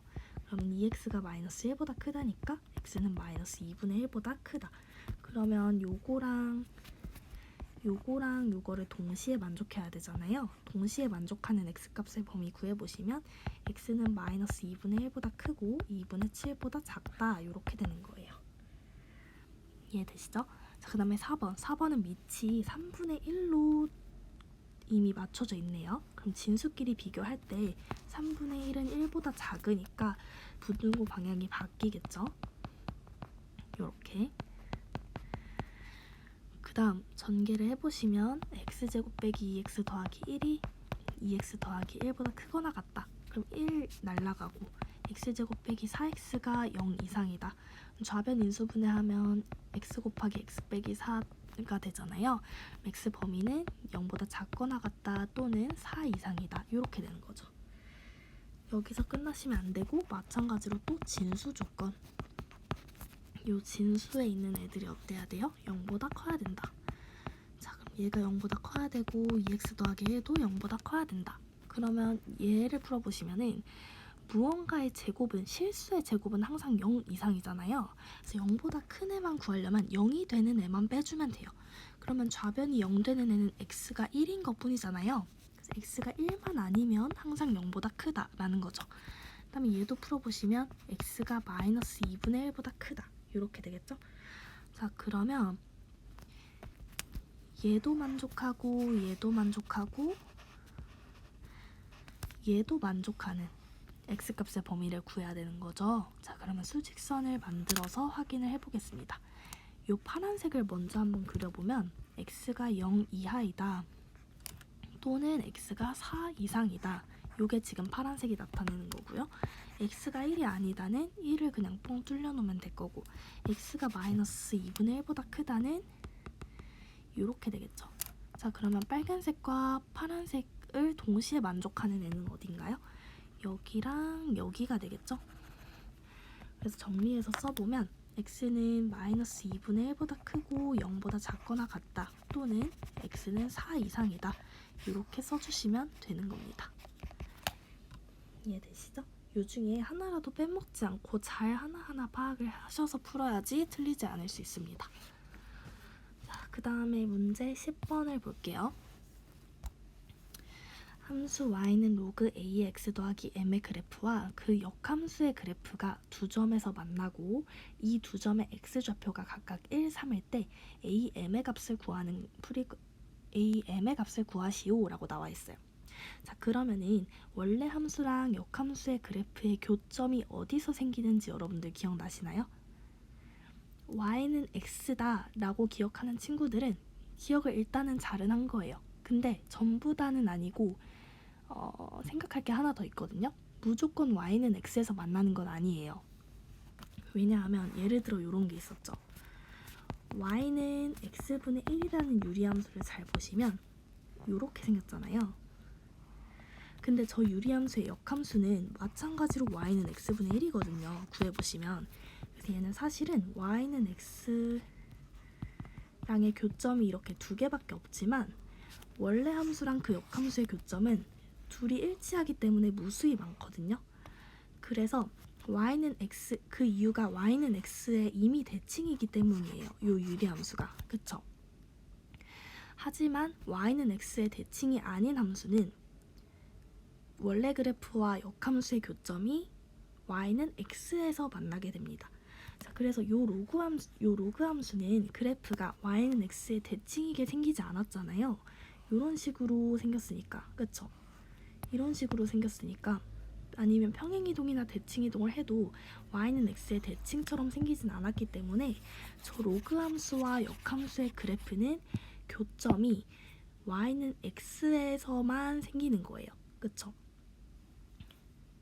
그럼 2x가 마이너스 1보다 크다니까 x는 마이너스 2분의 1보다 크다. 그러면 요거랑 요거를 동시에 만족해야 되잖아요. 동시에 만족하는 x값의 범위 구해보시면 x는 마이너스 2분의 1보다 크고 2분의 7보다 작다. 이렇게 되는 거예요. 이해되시죠? 자, 그 다음에 4번은 밑이 3분의 1로 이미 맞춰져 있네요. 그럼 진수끼리 비교할 때 3분의 1은 1보다 작으니까 부등호 방향이 바뀌겠죠. 이렇게. 그 다음 전개를 해보시면 x제곱 빼기 2x 더하기 1이 2x 더하기 1보다 크거나 같다. 그럼 1 날라가고 x제곱 빼기 4x가 0 이상이다. 좌변 인수분해하면 x 곱하기 x 빼기 4가 되잖아요. x 범위는 0보다 작거나 같다 또는 4 이상이다. 이렇게 되는 거죠. 여기서 끝나시면 안 되고 마찬가지로 또 진수 조건. 요 진수에 있는 애들이 어때야 돼요? 0보다 커야 된다. 자, 그럼 얘가 0보다 커야 되고 2x 더하기 1도 0보다 커야 된다. 그러면 얘를 풀어보시면은 무언가의 제곱은 실수의 제곱은 항상 0 이상이잖아요. 그래서 0보다 큰 애만 구하려면 0이 되는 애만 빼주면 돼요. 그러면 좌변이 0 되는 애는 x가 1인 것 뿐이잖아요. 그래서 x가 1만 아니면 항상 0보다 크다라는 거죠. 그 다음에 얘도 풀어보시면 x가 마이너스 2분의 1보다 크다. 이렇게 되겠죠? 자, 그러면 얘도 만족하고 얘도 만족하고 얘도 만족하는 x값의 범위를 구해야 되는 거죠. 자, 그러면 수직선을 만들어서 확인을 해보겠습니다. 이 파란색을 먼저 한번 그려보면 x가 0 이하이다 또는 x가 4 이상이다. 요게 지금 파란색이 나타내는 거고요. x가 1이 아니다는 1을 그냥 뻥 뚫려 놓으면 될 거고 x가 마이너스 2분의 1보다 크다는 이렇게 되겠죠. 자, 그러면 빨간색과 파란색을 동시에 만족하는 애는 어딘가요? 여기랑 여기가 되겠죠. 그래서 정리해서 써보면 x는 마이너스 2분의 1보다 크고 0보다 작거나 같다, 또는 x는 4 이상이다, 이렇게 써주시면 되는 겁니다. 이해되시죠? 이 중에 하나라도 빼먹지 않고 잘 하나하나 파악을 하셔서 풀어야지 틀리지 않을 수 있습니다. 자, 그 다음에 문제 10번을 볼게요. 함수 y는 로그 ax 더하기 m의 그래프와 그 역함수의 그래프가 두 점에서 만나고 이 두 점의 x좌표가 각각 1, 3일 때 am의 값을 구하시오 라고 나와 있어요. 자, 그러면은 원래 함수랑 역함수의 그래프의 교점이 어디서 생기는지 여러분들 기억나시나요? y는 x다 라고 기억하는 친구들은 기억을 일단은 잘은 한 거예요. 근데 전부 다는 아니고 생각할 게 하나 더 있거든요. 무조건 y는 x에서 만나는 건 아니에요. 왜냐하면 예를 들어 이런 게 있었죠. y는 x분의 1이라는 유리함수를 잘 보시면 이렇게 생겼잖아요. 근데 저 유리함수의 역함수는 마찬가지로 y는 x분의 1이거든요. 구해보시면. 그래서 얘는 사실은 y는 x랑의 교점이 이렇게 두 개밖에 없지만 원래 함수랑 그 역함수의 교점은 둘이 일치하기 때문에 무수히 많거든요. 그래서 y는 x, 그 이유가 y는 x의 이미 대칭이기 때문이에요. 요 유리함수가. 그쵸? 하지만 y는 x의 대칭이 아닌 함수는 원래 그래프와 역함수의 교점이 y는 x에서 만나게 됩니다. 자, 그래서 요 로그 함수는 그래프가 y는 x의 대칭이게 생기지 않았잖아요. 이런 식으로 생겼으니까. 그쵸? 이런 식으로 생겼으니까, 아니면 평행이동이나 대칭이동을 해도 y는 x의 대칭처럼 생기진 않았기 때문에 저 로그 함수와 역함수의 그래프는 교점이 y는 x에서만 생기는 거예요. 그쵸?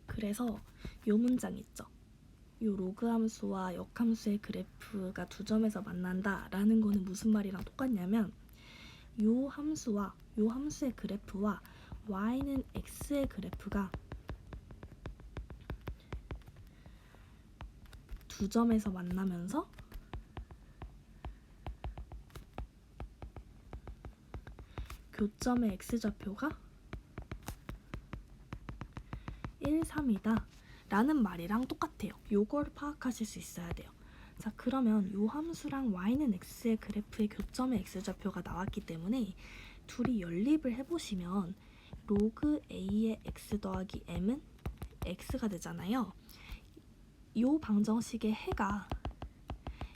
그래서 요 문장 있죠. 요 로그 함수와 역함수의 그래프가 두 점에서 만난다 라는 거는 무슨 말이랑 똑같냐면, 요 함수의 그래프와 y는 x의 그래프가 두 점에서 만나면서 교점의 x좌표가 1, 3이다 라는 말이랑 똑같아요. 요걸 파악하실 수 있어야 돼요. 자, 그러면 요 함수랑 y는 x의 그래프의 교점의 x좌표가 나왔기 때문에 둘이 연립을 해보시면 로그 a의 x 더하기 m은 x가 되잖아요. 요 방정식의 해가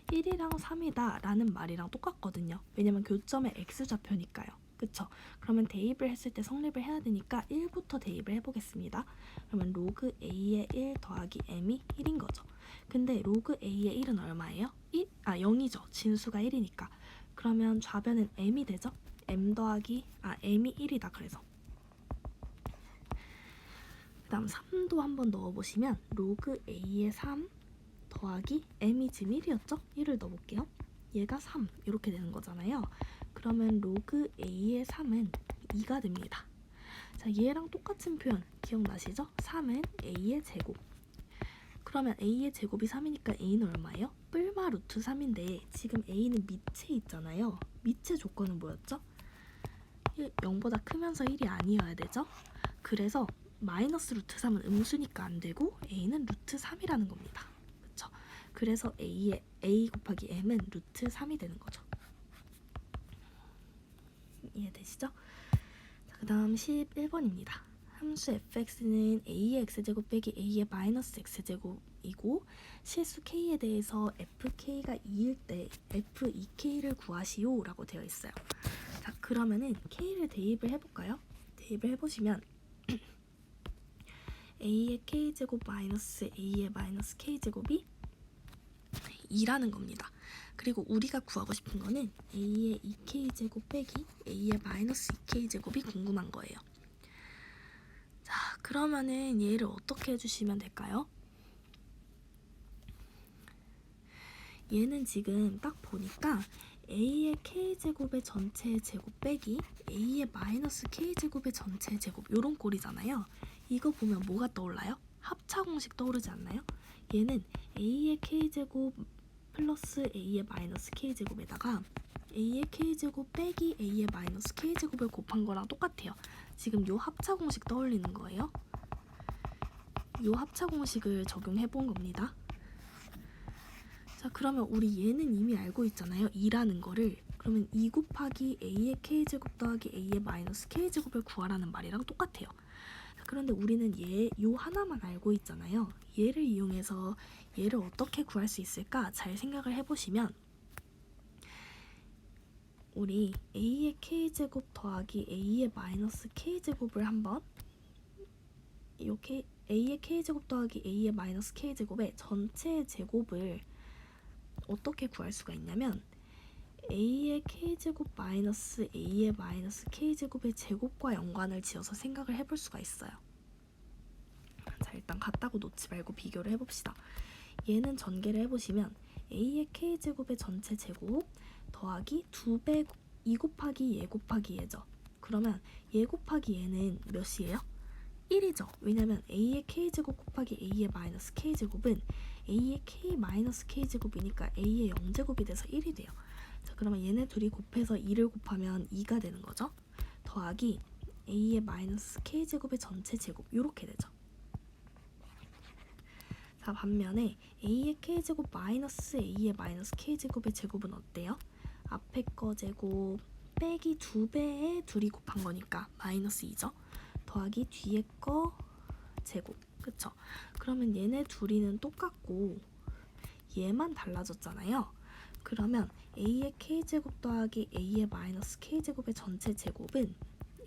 1이랑 3이다 라는 말이랑 똑같거든요. 왜냐면 교점의 x좌표니까요. 그쵸? 그러면 대입을 했을 때 성립을 해야 되니까 1부터 대입을 해보겠습니다. 그러면 로그 a의 1 더하기 m이 1인 거죠. 근데 로그 a의 1은 얼마예요? 0이죠. 진수가 1이니까. 그러면 좌변은 m이 되죠? m이 1이다. 그래서 그 다음 3도 한번 넣어보시면 로그 a의 3 더하기 m이 지금 1이었죠? 1을 넣어볼게요. 얘가 3 이렇게 되는 거잖아요. 그러면 로그 a의 3은 2가 됩니다. 자, 얘랑 똑같은 표현 기억나시죠? 3은 a의 제곱. 그러면 a의 제곱이 3이니까 a는 얼마예요? 뿔마 루트 3인데 지금 a는 밑에 있잖아요. 밑의 조건은 뭐였죠? 0보다 크면서 1이 아니어야 되죠? 그래서 마이너스 루트 3은 음수니까 안 되고 a는 루트 3이라는 겁니다. 그쵸? 그래서 a 곱하기 m은 루트 3이 되는 거죠. 이해되시죠? 그 다음 11번입니다. 함수 fx는 a의 x제곱 빼기 a의 마이너스 x제곱이고 실수 k에 대해서 fk가 2일 때 f2k를 구하시오 라고 되어 있어요. 자, 그러면은 k를 대입을 해볼까요? 대입을 해보시면 a의 k제곱 마이너스 a의 마이너스 k제곱이 2라는 겁니다. 그리고 우리가 구하고 싶은 거는 a의 2k제곱 빼기 a의 마이너스 2k제곱이 궁금한 거예요. 자, 그러면은 얘를 어떻게 해주시면 될까요? 얘는 지금 딱 보니까 a의 k제곱의 전체 제곱 빼기 a의 마이너스 k제곱의 전체 제곱 요런 꼴이잖아요. 이거 보면 뭐가 떠올라요? 합차 공식 떠오르지 않나요? 얘는 a의 k제곱 플러스 a의 마이너스 k제곱에다가 a의 k제곱 빼기 a의 마이너스 k제곱을 곱한 거랑 똑같아요. 지금 요 합차 공식 떠올리는 거예요. 요 합차 공식을 적용해 본 겁니다. 자, 그러면 우리 얘는 이미 알고 있잖아요. 2라는 거를. 그러면 2 곱하기 a의 k제곱 더하기 a의 마이너스 k제곱을 구하라는 말이랑 똑같아요. 자, 그런데 우리는 요 하나만 알고 있잖아요. 얘를 이용해서 얘를 어떻게 구할 수 있을까? 잘 생각을 해보시면 우리 a의 k제곱 더하기 a의 마이너스 k제곱을 한번 이렇게 a의 k제곱 더하기 a의 마이너스 k제곱의 전체 제곱을 어떻게 구할 수가 있냐면 a의 k제곱 마이너스 a의 마이너스 k제곱의 제곱과 연관을 지어서 생각을 해볼 수가 있어요. 자, 일단 같다고 놓지 말고 비교를 해봅시다. 얘는 전개를 해보시면 a의 k제곱의 전체 제곱 더하기 2배 2 곱하기 얘 곱하기 얘죠. 그러면 얘 곱하기 얘는 몇이에요? 1이죠. 왜냐면 a의 k제곱 곱하기 a의 마이너스 k제곱은 a의 k 마이너스 k제곱이니까 a의 0제곱이 돼서 1이 돼요. 자, 그러면 얘네 둘이 곱해서 2를 곱하면 2가 되는 거죠. 더하기 a의 마이너스 k제곱의 전체 제곱 이렇게 되죠. 자, 반면에 a의 k제곱 마이너스 a의 마이너스 k제곱의 제곱은 어때요? 앞에 거 제곱 빼기 2배에 둘이 곱한 거니까 마이너스 2죠. 더하기 뒤에 거 제곱. 그쵸? 그러면 얘네 둘이는 똑같고 얘만 달라졌잖아요. 그러면 a의 k제곱 더하기 a의 마이너스 k제곱의 전체 제곱은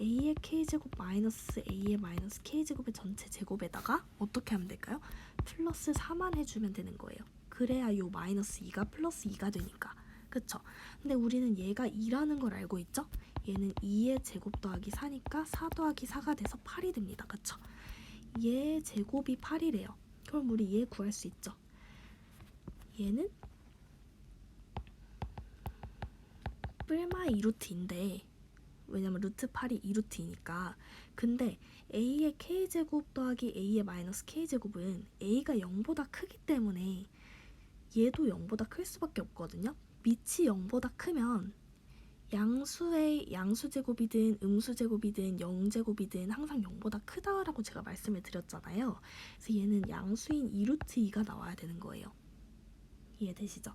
a의 k제곱 마이너스 a의 마이너스 k제곱의 전체 제곱에다가 어떻게 하면 될까요? 플러스 4만 해주면 되는 거예요. 그래야 요 마이너스 2가 플러스 2가 되니까. 그쵸? 근데 우리는 얘가 2라는 걸 알고 있죠? 얘는 2의 제곱 더하기 4니까 4 더하기 4가 돼서 8이 됩니다. 그쵸? 얘 제곱이 8이래요. 그럼 우리 얘 구할 수 있죠? 얘는 뿔마 2루트인데 왜냐면 루트 8이 2루트이니까. 근데 a의 k제곱 더하기 a의 마이너스 k제곱은 a가 0보다 크기 때문에 얘도 0보다 클 수밖에 없거든요. 밑이 0보다 크면 양수의 양수제곱이든 음수제곱이든 0제곱이든 항상 0보다 크다라고 제가 말씀을 드렸잖아요. 그래서 얘는 양수인 2루트 2가 나와야 되는 거예요. 이해되시죠?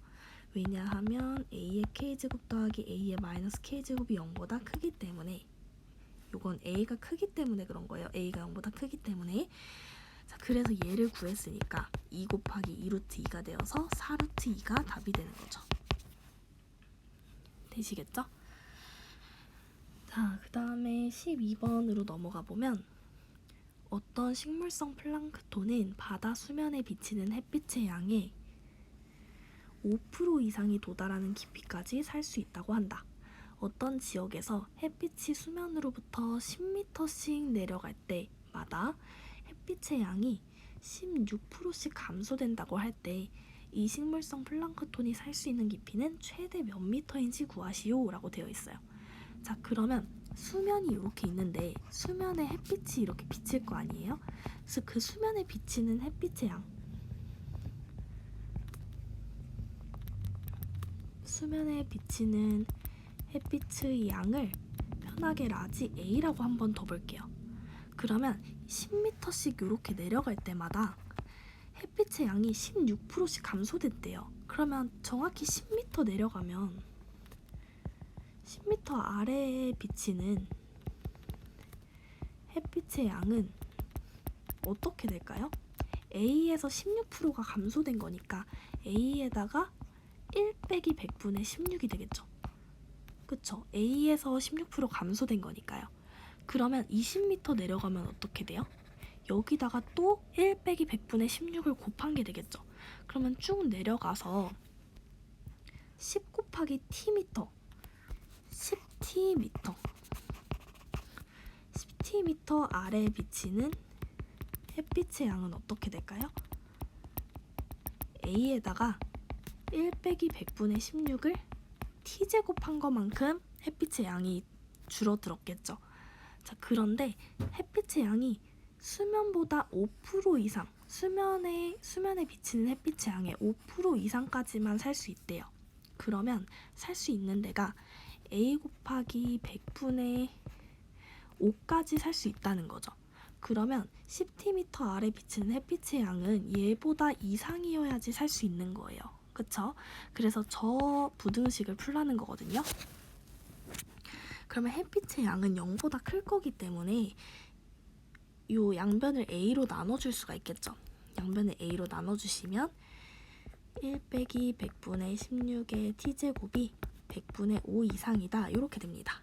왜냐하면 a의 k제곱 더하기 a의 마이너스 k제곱이 0보다 크기 때문에 요건 a가 크기 때문에 그런 거예요. a가 0보다 크기 때문에. 자, 그래서 얘를 구했으니까 2 곱하기 2루트 2가 되어서 4루트 2가 답이 되는 거죠. 되시겠죠? 자, 그 다음에 12번으로 넘어가 보면 어떤 식물성 플랑크톤은 바다 수면에 비치는 햇빛의 양의 5% 이상이 도달하는 깊이까지 살 수 있다고 한다. 어떤 지역에서 햇빛이 수면으로부터 10m씩 내려갈 때마다 햇빛의 양이 16%씩 감소된다고 할 때 이 식물성 플랑크톤이 살 수 있는 깊이는 최대 몇 미터인지 구하시오 라고 되어 있어요. 자, 그러면 수면이 이렇게 있는데 수면에 햇빛이 이렇게 비칠 거 아니에요? 그래서 그 수면에 비치는 햇빛의 양, 수면에 비치는 햇빛의 양을 편하게 라지 A라고 한번 더 볼게요. 그러면 10m씩 이렇게 내려갈 때마다 햇빛의 양이 16%씩 감소된대요. 그러면 정확히 10m 내려가면 10m 아래에 비치는 햇빛의 양은 어떻게 될까요? A에서 16%가 감소된 거니까 A에다가 1 빼기 100분의 16이 되겠죠. 그쵸? A에서 16% 감소된 거니까요. 그러면 20m 내려가면 어떻게 돼요? 여기다가 또 1 빼기 100분의 16을 곱한 게 되겠죠. 그러면 쭉 내려가서 10 곱하기 t미터 10t미터 10t미터 아래에 비치는 햇빛의 양은 어떻게 될까요? A에다가 1 빼기 100분의 16을 t제곱한 것만큼 햇빛의 양이 줄어들었겠죠. 자, 그런데 햇빛의 양이 수면보다 5% 이상, 수면에 비치는 햇빛의 양의 5% 이상까지만 살 수 있대요. 그러면 살 수 있는 데가 a 곱하기 100분의 5까지 살 수 있다는 거죠. 그러면 10t 아래 비치는 햇빛의 양은 얘보다 이상이어야지 살 수 있는 거예요. 그쵸? 그래서 저 부등식을 풀라는 거거든요. 그러면 햇빛의 양은 0보다 클 거기 때문에 요 양변을 a로 나눠줄 수가 있겠죠. 양변을 a로 나눠주시면 1 빼기 100분의 16의 t제곱이 100분의 5 이상이다. 이렇게 됩니다.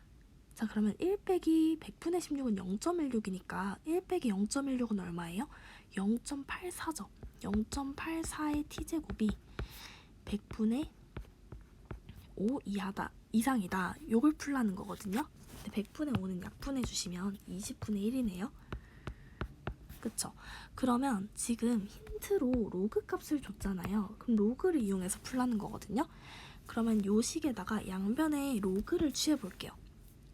자, 그러면 1 빼기 100분의 16은 0.16이니까 1 빼기 0.16은 얼마예요? 0.84죠. 0.84의 t제곱이 100분의 5 이상이다. 요걸 풀라는 거거든요. 근데 100분의 5는 약분해주시면 20분의 1이네요. 그쵸? 그러면 지금 힌트로 로그 값을 줬잖아요. 그럼 로그를 이용해서 풀라는 거거든요. 그러면 요 식에다가 양변에 로그를 취해볼게요.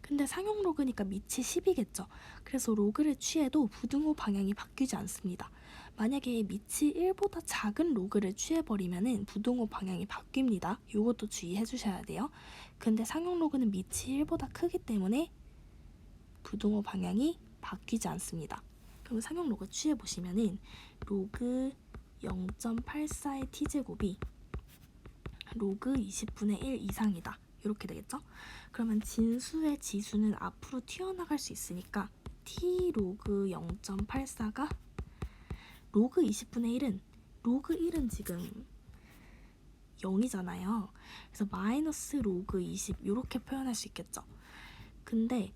근데 상용 로그니까 밑이 10이겠죠. 그래서 로그를 취해도 부등호 방향이 바뀌지 않습니다. 만약에 밑이 1보다 작은 로그를 취해버리면 부등호 방향이 바뀝니다. 요것도 주의해 주셔야 돼요. 근데 상용 로그는 밑이 1보다 크기 때문에 부등호 방향이 바뀌지 않습니다. 그럼 상용 로그 취해보시면은 로그 0.84의 t제곱이 로그 20분의 1 이상이다. 이렇게 되겠죠? 그러면 진수의 지수는 앞으로 튀어나갈 수 있으니까 t 로그 0.84가 로그 20분의 1은 로그 1은 지금 0이잖아요. 그래서 마이너스 로그 20 이렇게 표현할 수 있겠죠. 근데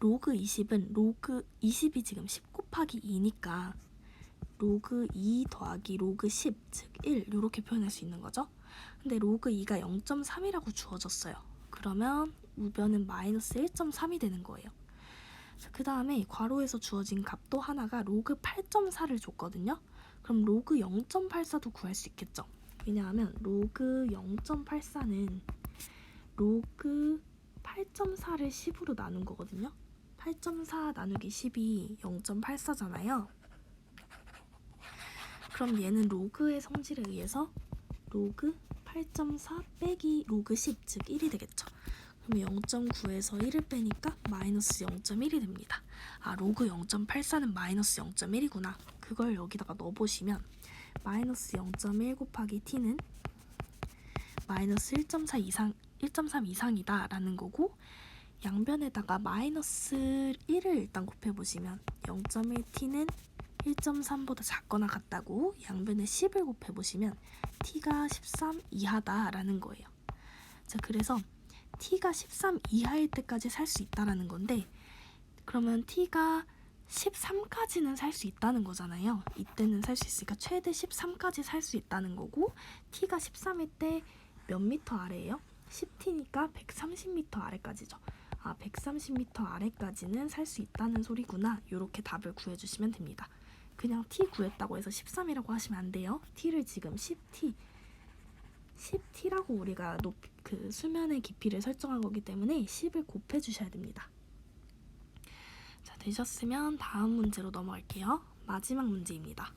로그 20은 로그 20이 지금 10 곱하기 2니까 로그 2 더하기 로그 10, 즉 1 이렇게 표현할 수 있는 거죠. 근데 로그 2가 0.3이라고 주어졌어요. 그러면 우변은 마이너스 1.3이 되는 거예요. 그 다음에 괄호에서 주어진 값도 하나가 로그 8.4를 줬거든요. 그럼 로그 0.84도 구할 수 있겠죠. 왜냐하면 로그 0.84는 로그 8.4를 10으로 나눈 거거든요. 8.4 나누기 10이 0.84잖아요. 그럼 얘는 로그의 성질에 의해서 로그 8.4 빼기 로그 10, 즉 1이 되겠죠. 그럼 0.9에서 1을 빼니까 마이너스 0.1이 됩니다. 아, 로그 0.84는 마이너스 0.1이구나. 그걸 여기다가 넣어보시면 마이너스 0.1 곱하기 t는 마이너스 1.3 이상이다 라는 거고, 양변에다가 마이너스 1을 일단 곱해보시면 0.1t는 1.3보다 작거나 같다고, 양변에 10을 곱해보시면 t가 13 이하다라는 거예요. 자, 그래서 t가 13 이하일 때까지 살 수 있다라는 건데, 그러면 t가 13까지는 살 수 있다는 거잖아요. 이때는 살 수 있으니까 최대 13까지 살 수 있다는 거고, t가 13일 때 몇 미터 아래예요? 10t니까 130m 아래까지죠. 아, 130m 아래까지는 살 수 있다는 소리구나. 이렇게 답을 구해주시면 됩니다. 그냥 t 구했다고 해서 13이라고 하시면 안 돼요. t를 지금 10t라고 우리가 그 수면의 깊이를 설정한 거기 때문에 10을 곱해주셔야 됩니다. 자, 되셨으면 다음 문제로 넘어갈게요. 마지막 문제입니다.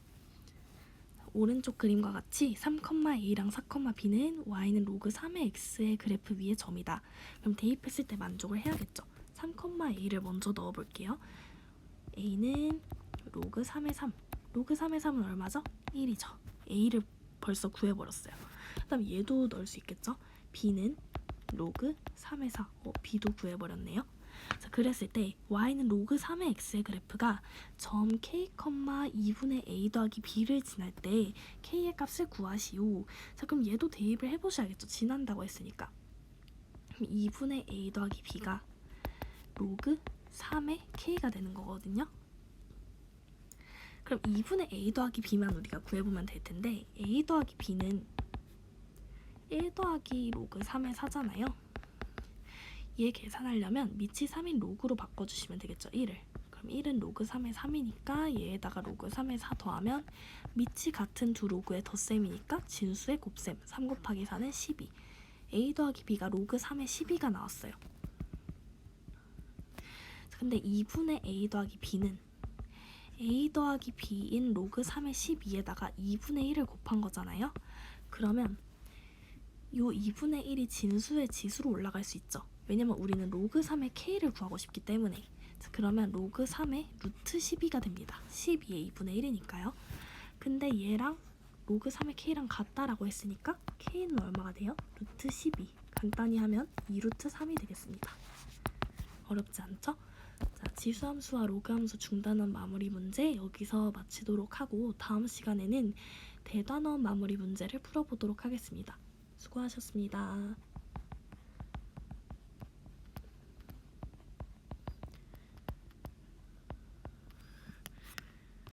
오른쪽 그림과 같이 3,a랑 4,b는 y는 로그 3의 x의 그래프 위의 점이다. 그럼 대입했을 때 만족을 해야겠죠. 3,a를 먼저 넣어볼게요. a는 로그 3의 3. 로그 3의 3은 얼마죠? 1이죠. a를 벌써 구해버렸어요. 그 다음 얘도 넣을 수 있겠죠. b는 로그 3의 4. b도 구해버렸네요. 자, 그랬을 때 y는 로그 3의 x의 그래프가 점 k, 2분의 a 더하기 b를 지날 때 k의 값을 구하시오. 자, 그럼 얘도 대입을 해보셔야겠죠. 지난다고 했으니까. 그럼 2분의 a 더하기 b가 로그 3의 k가 되는 거거든요. 그럼 2분의 a 더하기 b만 우리가 구해보면 될 텐데, a 더하기 b는 1 더하기 로그 3의 4잖아요. 얘 계산하려면 밑이 3인 로그로 바꿔주시면 되겠죠. 1을. 그럼 1은 로그 3의 3이니까 얘에다가 로그 3의 4 더하면 밑이 같은 두 로그의 덧셈이니까 진수의 곱셈 3 곱하기 4는 12. a 더하기 b가 로그 3의 12가 나왔어요. 근데 2분의 a 더하기 b는 a 더하기 b인 로그 3의 12에다가 2분의 1을 곱한 거잖아요. 그러면 요 2분의 1이 진수의 지수로 올라갈 수 있죠. 왜냐면 우리는 로그 3의 k를 구하고 싶기 때문에. 자, 그러면 로그 3의 루트 12가 됩니다. 12의 2분의 1이니까요. 근데 얘랑 로그 3의 k랑 같다라고 했으니까 k는 얼마가 돼요? 루트 12. 간단히 하면 2루트 3이 되겠습니다. 어렵지 않죠? 자, 지수함수와 로그함수 중단원 마무리 문제 여기서 마치도록 하고 다음 시간에는 대단원 마무리 문제를 풀어보도록 하겠습니다. 수고하셨습니다.